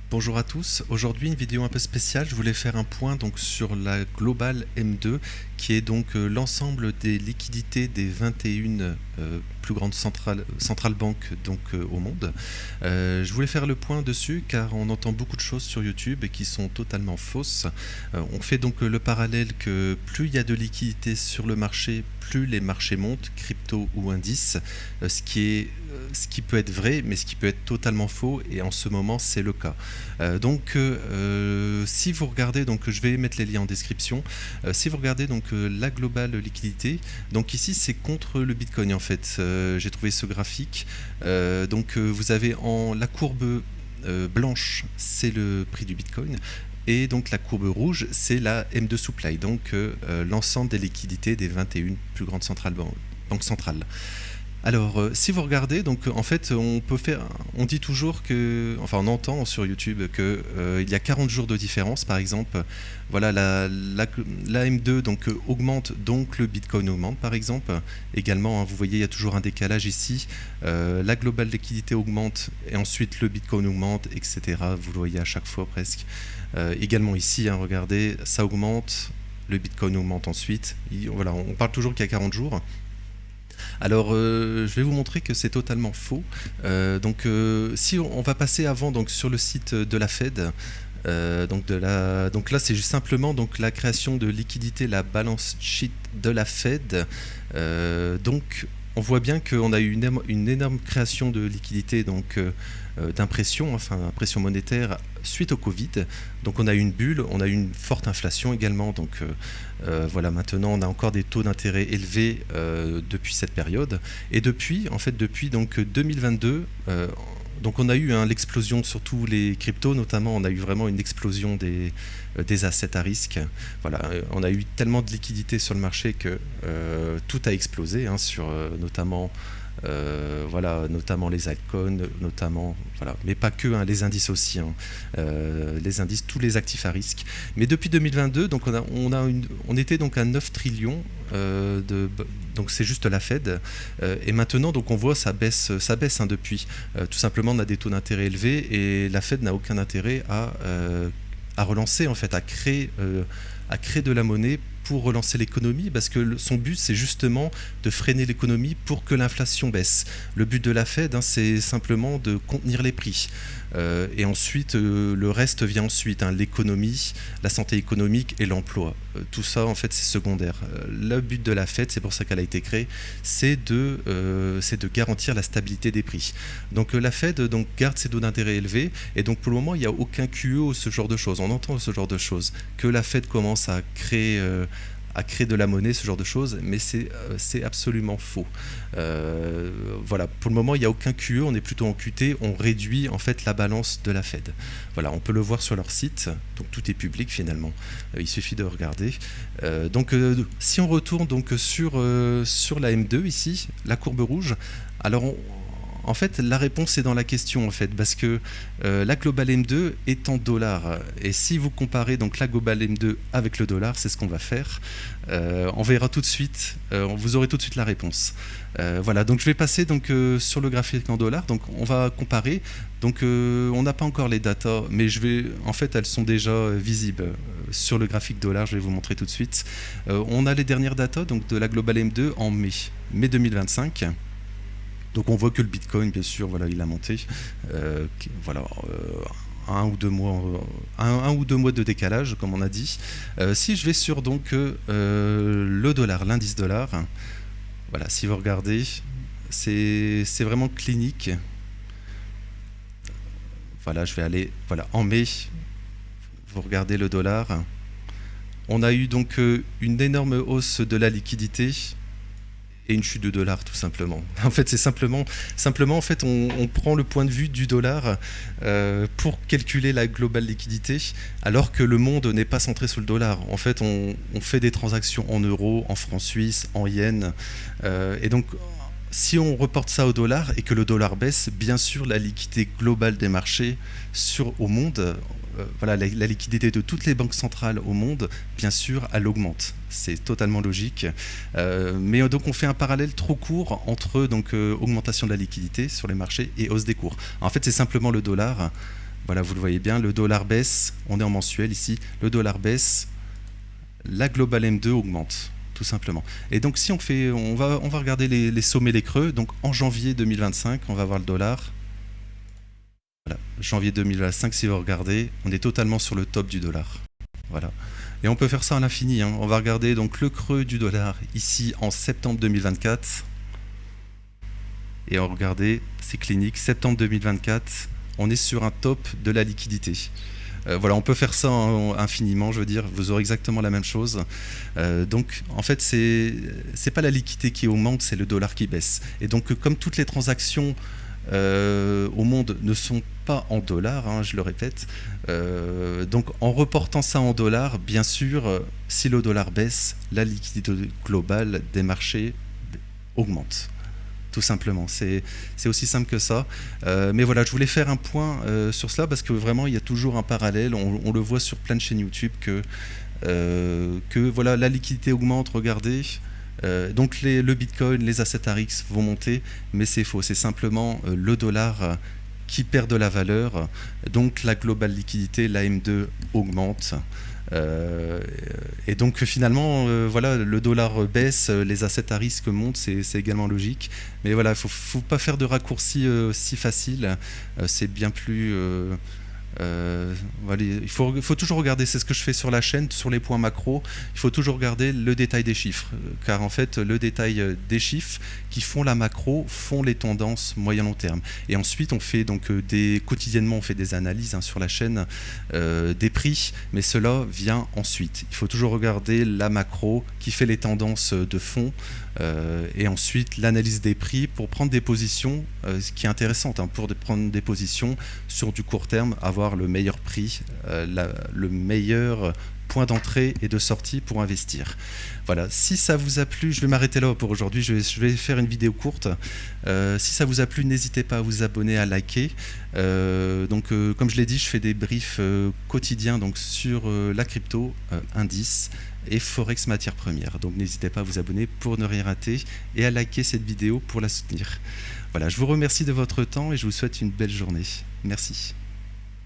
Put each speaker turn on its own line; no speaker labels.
Bonjour à tous, aujourd'hui une vidéo un peu spéciale, je voulais faire un point donc sur la Global M2 qui est donc l'ensemble des liquidités des 21 plus grandes centrales banques donc, au monde. Je voulais faire le point dessus car on entend beaucoup de choses sur YouTube et qui sont totalement fausses. On fait donc le parallèle que plus il y a de liquidités sur le marché, plus les marchés montent, crypto ou indices, ce qui peut être vrai, mais ce qui peut être totalement faux, et en ce moment c'est le cas. Si vous regardez, donc je vais mettre les liens en description, si vous regardez donc la globale liquidité, donc ici c'est contre le Bitcoin en fait. J'ai trouvé ce graphique. Vous avez en la courbe blanche, c'est le prix du Bitcoin. Et donc la courbe rouge, c'est la M2 supply, donc l'ensemble des liquidités des 21 plus grandes banques centrales. Alors, si vous regardez, donc en fait, on dit toujours on entend sur YouTube que il y a 40 jours de différence, par exemple. Voilà, la M2 donc augmente, donc le Bitcoin augmente, par exemple. Également, hein, vous voyez, il y a toujours un décalage ici. La globale liquidité augmente et ensuite le Bitcoin augmente, etc. Vous le voyez à chaque fois presque. Également ici, hein, regardez, ça augmente, le Bitcoin augmente ensuite. Voilà, on parle toujours qu'il y a 40 jours. Alors, je vais vous montrer que c'est totalement faux. Si on va passer avant donc, sur le site de la Fed, donc là, c'est juste simplement donc, la création de liquidité, la balance sheet de la Fed. On voit bien qu'on a eu une énorme création de liquidité, d'impression, impression monétaire suite au Covid. Donc on a eu une bulle, on a eu une forte inflation également. Maintenant on a encore des taux d'intérêt élevés depuis cette période. Et depuis donc 2022, donc on a eu l'explosion sur tous les cryptos, notamment on a eu vraiment une explosion des assets à risque. Voilà, on a eu tellement de liquidités sur le marché que tout a explosé, hein, sur notamment les altcoins, mais pas que, hein, les indices aussi, hein, les indices, tous les actifs à risque. Mais depuis 2022, donc on était donc à 9 trillions donc c'est juste la Fed, et maintenant donc on voit ça baisse hein, depuis. Tout simplement, on a des taux d'intérêt élevés et la Fed n'a aucun intérêt à relancer, en fait, à créer de la monnaie pour relancer l'économie, parce que son but, c'est justement de freiner l'économie pour que l'inflation baisse. Le but de la Fed, hein, c'est simplement de contenir les prix. Et ensuite, le reste vient ensuite, hein, l'économie, la santé économique et l'emploi. Tout ça, en fait, c'est secondaire. Le but de la Fed, c'est pour ça qu'elle a été créée, c'est de garantir la stabilité des prix. Donc la Fed garde ses taux d'intérêt élevés, et donc pour le moment, il n'y a aucun QE ou ce genre de choses. On entend ce genre de choses, que la Fed commence à créer de la monnaie, ce genre de choses, mais c'est absolument faux. Pour le moment, il n'y a aucun QE, on est plutôt en QT, on réduit en fait la balance de la Fed. Voilà, on peut le voir sur leur site, donc tout est public finalement, il suffit de regarder. Si on retourne donc sur la M2 ici, la courbe rouge, alors en fait, la réponse est dans la question, en fait, parce que la Global M2 est en dollars. Et si vous comparez donc la Global M2 avec le dollar, c'est ce qu'on va faire. On verra tout de suite, vous aurez tout de suite la réponse. Donc je vais passer sur le graphique en dollars. Donc on va comparer. Donc on n'a pas encore les datas, mais en fait, elles sont déjà visibles sur le graphique dollar. Je vais vous montrer tout de suite. On a les dernières datas donc de la Global M2 en mai 2025. Donc on voit que le Bitcoin, bien sûr, voilà, il a monté. Un ou deux mois de décalage, comme on a dit. Si je vais sur le dollar, l'indice dollar, voilà, si vous regardez, c'est vraiment clinique. Voilà, je vais aller en mai. Vous regardez le dollar. On a eu donc une énorme hausse de la liquidité et une chute de dollar, tout simplement. En fait, c'est simplement en fait, on prend le point de vue du dollar pour calculer la globale liquidité, alors que le monde n'est pas centré sur le dollar. En fait, on fait des transactions en euros, en francs suisses, en yens, et donc si on reporte ça au dollar et que le dollar baisse, bien sûr, la liquidité globale des marchés au monde, la liquidité de toutes les banques centrales au monde, bien sûr, elle augmente. C'est totalement logique. Mais donc on fait un parallèle trop court entre augmentation de la liquidité sur les marchés et hausse des cours. En fait, c'est simplement le dollar Voilà, vous le voyez bien, le dollar baisse, on est en mensuel ici, le dollar baisse, la globale M2 augmente, tout simplement. Et donc si on va regarder les sommets, les creux, donc en janvier 2025, on va voir le dollar. Voilà, janvier 2025, si vous regardez, on est totalement sur le top du dollar. Voilà. Et on peut faire ça à l'infini, hein. On va regarder donc le creux du dollar ici en septembre 2024. Et on va regarder, c'est clinique, septembre 2024, on est sur un top de la liquidité. Voilà, on peut faire ça infiniment, je veux dire, vous aurez exactement la même chose. Donc, en fait, c'est pas la liquidité qui augmente, c'est le dollar qui baisse. Et donc, comme toutes les transactions au monde ne sont pas en dollars, hein, je le répète, donc en reportant ça en dollars, bien sûr, si le dollar baisse, la liquidité globale des marchés augmente. Tout simplement, c'est aussi simple que ça. Mais voilà, je voulais faire un point sur cela parce que vraiment, il y a toujours un parallèle. On le voit sur plein de chaînes YouTube que voilà, la liquidité augmente, regardez. Donc le Bitcoin, les assets RX vont monter, mais c'est faux. C'est simplement le dollar qui perd de la valeur. Donc la globale liquidité, la M2, augmente. Et donc finalement, voilà, le dollar baisse, les assets à risque montent, c'est également logique. Mais voilà, il ne faut pas faire de raccourcis si faciles. C'est bien plus... voilà, il faut toujours regarder, c'est ce que je fais sur la chaîne, sur les points macro, il faut toujours regarder le détail des chiffres, car en fait le détail des chiffres qui font la macro font les tendances moyen-long terme. Et ensuite on fait donc quotidiennement on fait des analyses hein, sur la chaîne des prix, mais cela vient ensuite. Il faut toujours regarder la macro qui fait les tendances de fond et ensuite l'analyse des prix pour prendre des positions, ce qui est intéressant hein, pour prendre des positions sur du court terme, avoir le meilleur prix, le meilleur point d'entrée et de sortie pour investir. Voilà, si ça vous a plu, je vais m'arrêter là pour aujourd'hui, je vais faire une vidéo courte. Si ça vous a plu, n'hésitez pas à vous abonner, à liker. Donc, comme je l'ai dit, je fais des briefs quotidiens donc, sur la crypto, indice et Forex matières premières. Donc n'hésitez pas à vous abonner pour ne rien rater et à liker cette vidéo pour la soutenir. Voilà, je vous remercie de votre temps et je vous souhaite une belle journée. Merci.